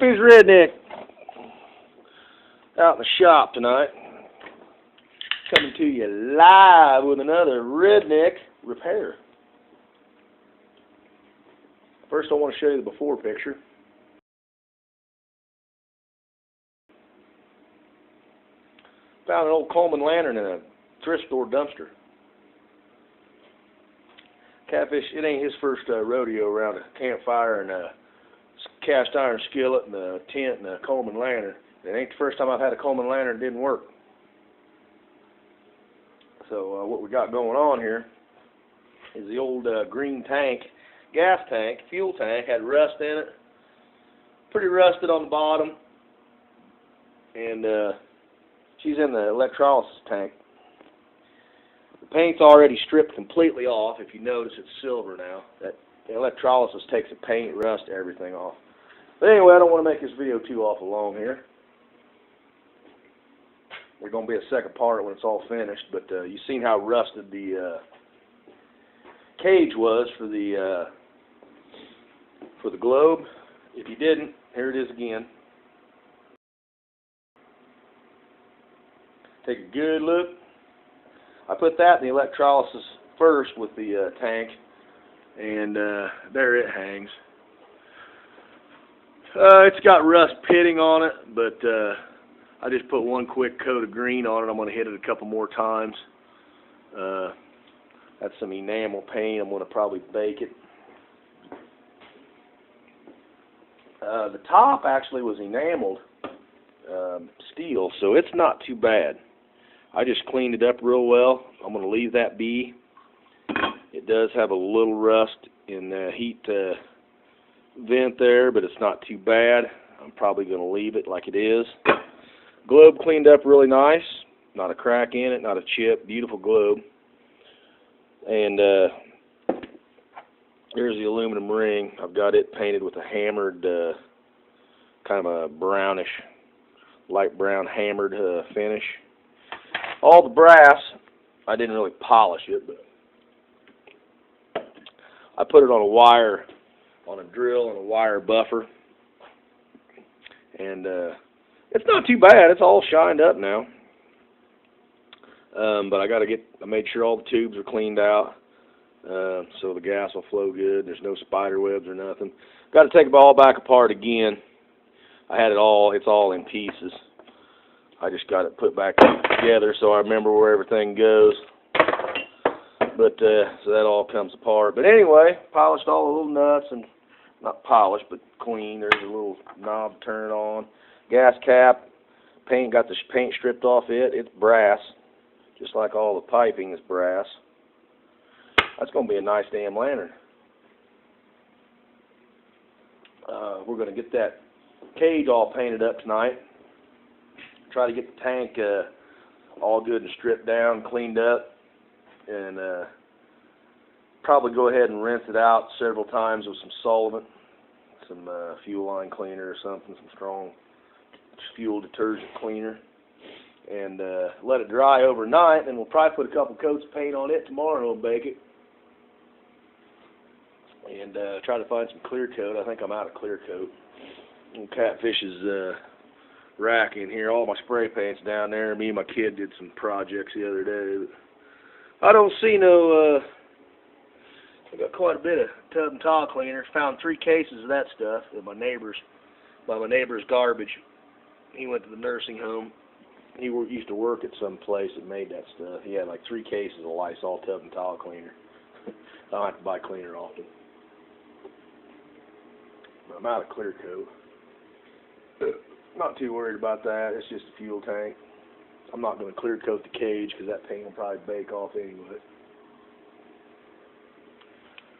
Catfish Redneck out in the shop tonight, coming to you live with another redneck repair. First I want to show you the before picture. Found an old Coleman lantern in a thrift store dumpster. Catfish, it ain't his first rodeo around a campfire and a cast iron skillet and a tent and a Coleman lantern. It ain't the first time I've had a Coleman lantern that didn't work. So what we got going on here is the old green tank, gas tank, fuel tank, had rust in it. Pretty rusted on the bottom. And she's in the electrolysis tank. The paint's already stripped completely off. If you notice, it's silver now. That electrolysis takes the paint, rust, everything off. But anyway, I don't want to make this video too awful long here. There's going to be a second part when it's all finished. But you've seen how rusted the cage was for the globe. If you didn't, here it is again. Take a good look. I put that in the electrolysis first with the tank, and there it hangs. It's got rust pitting on it, but I just put one quick coat of green on it. I'm going to hit it a couple more times. That's some enamel paint. I'm going to probably bake it. The top actually was enameled steel, so it's not too bad. I just cleaned it up real well. I'm going to leave that be. It does have a little rust in the heat vent there, but it's not too bad. I'm probably going to leave it like it is. Globe cleaned up really nice. Not a crack in it, not a chip. Beautiful globe. And there's the aluminum ring. I've got it painted with a hammered, kind of a brownish, light brown hammered finish. All the brass, I didn't really polish it, but I put it on a wire, on a drill and a wire buffer. And it's not too bad. It's all shined up now. But I made sure all the tubes are cleaned out so the gas will flow good. There's no spider webs or nothing. Got to take it all back apart again. I had it all, it's all in pieces. I just got it put back together so I remember where everything goes. But so that all comes apart. But anyway, polished all the little nuts, and not polished, but clean. There's a little knob to turn it on. Gas cap, paint, got the paint stripped off it. It's brass, just like all the piping is brass. That's going to be a nice damn lantern. We're going to get that cage all painted up tonight. Try to get the tank all good and stripped down, cleaned up, and probably go ahead and rinse it out several times with some solvent, some fuel line cleaner or something, some strong fuel detergent cleaner, and let it dry overnight. And we'll probably put a couple coats of paint on it tomorrow and we'll bake it. And try to find some clear coat. I think I'm out of clear coat. Catfish's rack in here. All my spray paint's down there. Me and my kid did some projects the other day. I don't see no. I got quite a bit of tub and tile cleaner. Found 3 cases of that stuff at my neighbor's garbage. He went to the nursing home. He used to work at some place that made that stuff. He had like 3 cases of Lysol tub and tile cleaner. I don't have to buy cleaner often. But I'm out of clear coat. Not too worried about that. It's just a fuel tank. I'm not going to clear coat the cage because that paint will probably bake off anyway.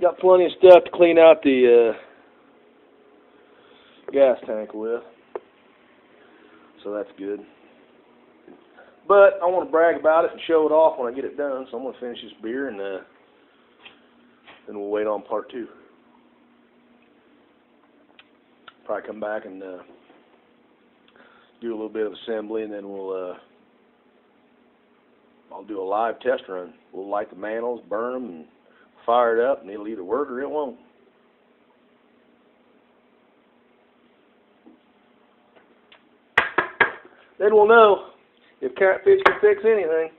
Got plenty of stuff to clean out the gas tank with. So that's good. But I want to brag about it and show it off when I get it done. So I'm going to finish this beer and then we'll wait on part 2. Probably come back and do a little bit of assembly, and then I'll do a live test run. We'll light the mantles, burn them, and fire it up, and it'll either work or it won't. Then we'll know if catfish can fix anything.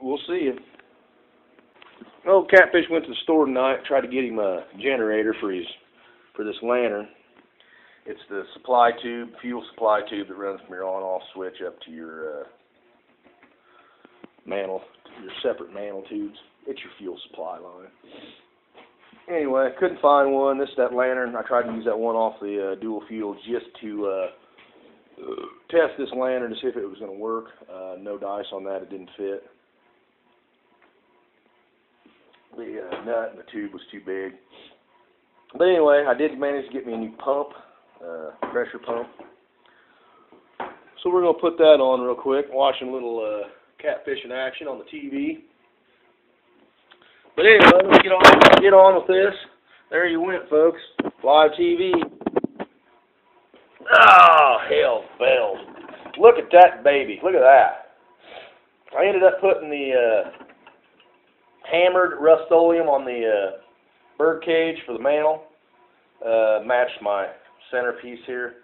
We'll see you. Oh, Catfish went to the store tonight. Tried to get him a generator for this lantern. It's the supply tube, fuel supply tube that runs from your on-off switch up to your mantle, your separate mantle tubes. It's your fuel supply line. Anyway, I couldn't find one. This is that lantern. I tried to use that one off the dual fuel just to test this lantern to see if it was going to work. No dice on that. It didn't fit. The nut and the tube was too big. But anyway, I did manage to get me a new pump, pressure pump. So we're going to put that on real quick. Watching a little catfish in action on the TV. But anyway, let's get on with this. There you went, folks. Live TV. Oh, hell bells. Look at that baby. Look at that. I ended up putting the hammered Rust-Oleum on the bird cage for the mantle. Matched my centerpiece here.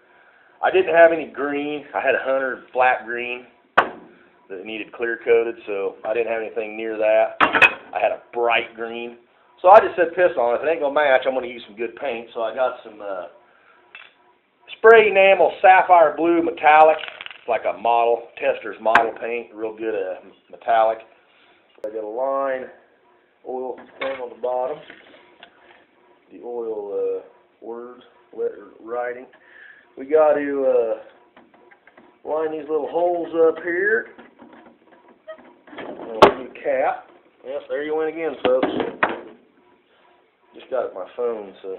I didn't have any green. I had a Hunter flat green that needed clear coated, so I didn't have anything near that. I had a bright green. So I just said piss on it. If it ain't going to match, I'm going to use some good paint. So I got some spray enamel sapphire blue metallic. It's like a model, Tester's model paint, real good metallic. I got a line oil thing on the bottom. The oil words, letter writing. We got to line these little holes up here. New cap. Yes, there you went again, folks. Just got it on my phone, so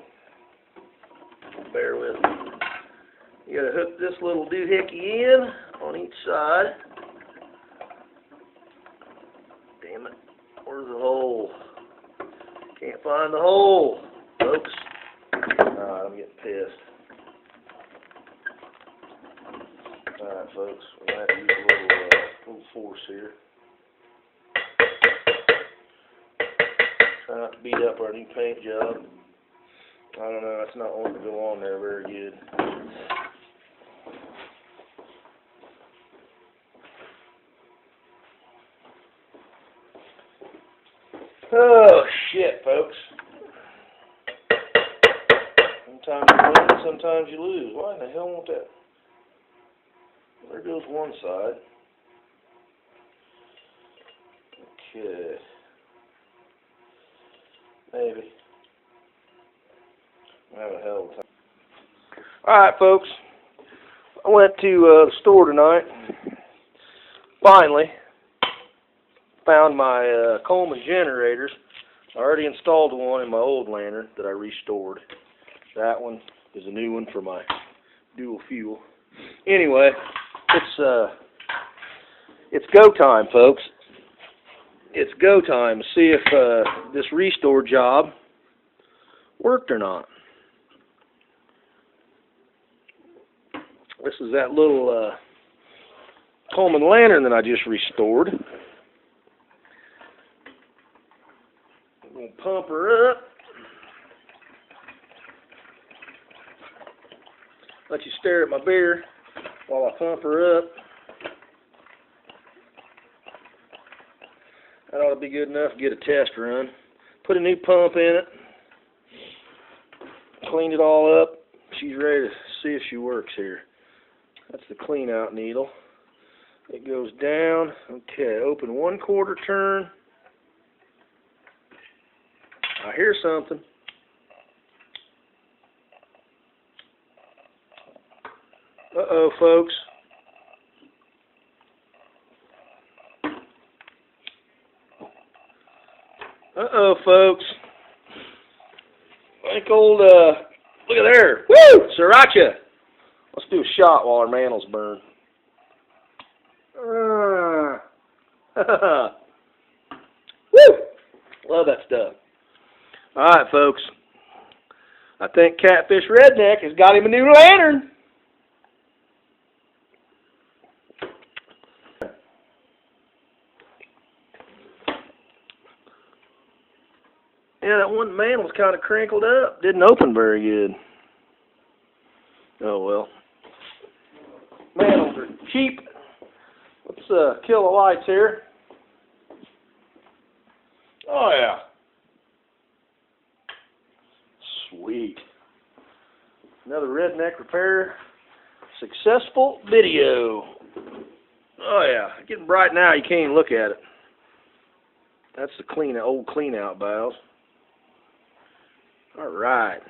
bear with me. You got to hook this little doohickey in on each side. Damn it. Where's the hole? Can't find the hole, folks. Alright, I'm getting pissed. Alright, folks. We're going to have to use a little force here. Try not to beat up our new paint job. I don't know, it's not wanting to go on there very good. Oh, shit, folks. Sometimes you win, sometimes you lose. Why in the hell won't that? There goes one side. Okay. Maybe. I'm having a hell of a time. Alright, folks. I went to the store tonight. Finally. Found my Coleman generators. I already installed one in my old lantern that I restored. That one is a new one for my dual fuel. Anyway, it's go time, folks. It's go time to see if this restore job worked or not. This is that little Coleman lantern that I just restored. I'm going to pump her up. Let you stare at my beer while I pump her up. That ought to be good enough to get a test run. Put a new pump in it. Cleaned it all up. She's ready to see if she works here. That's the clean out needle. It goes down. Okay, open 1/4 turn. I hear something. Uh-oh, folks. Uh-oh, folks. I think old, look at there. Woo! Sriracha. Let's do a shot while our mantles burn. Woo! Love that stuff. Alright, folks. I think Catfish Redneck has got him a new lantern. Yeah, that one man was kind of crinkled up. Didn't open very good. Oh, well. Mantles are cheap. Let's kill the lights here. Oh yeah. Sweet. Another redneck repair. Successful video. Oh yeah. Getting bright now, you can't even look at it. That's the old clean out valves. Alright.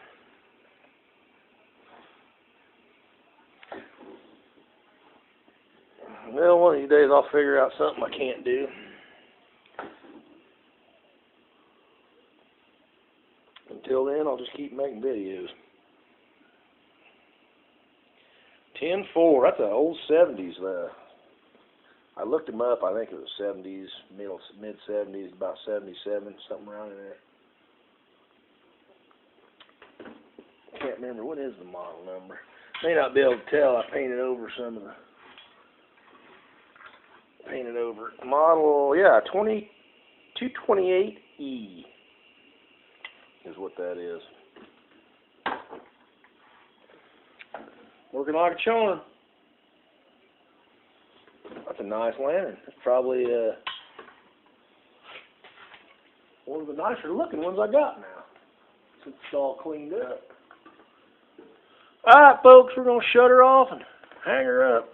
Well, one of these days I'll figure out something I can't do. Until then, I'll just keep making videos. 10-4, that's an old 70s. I looked them up, I think it was 70s, mid-70s, about 77, something around in there. Can't remember, what is the model number? May not be able to tell, I painted over some of the... Model, yeah, 228E is what that is. Working like a charm. That's a nice lantern. That's probably one of the nicer looking ones I got now, since it's all cleaned up. Alright folks, we're going to shut her off and hang her up.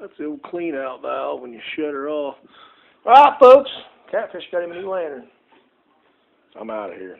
That's the old clean out valve when you shut her off. Alright folks, Catfish got him a new lantern. I'm out of here.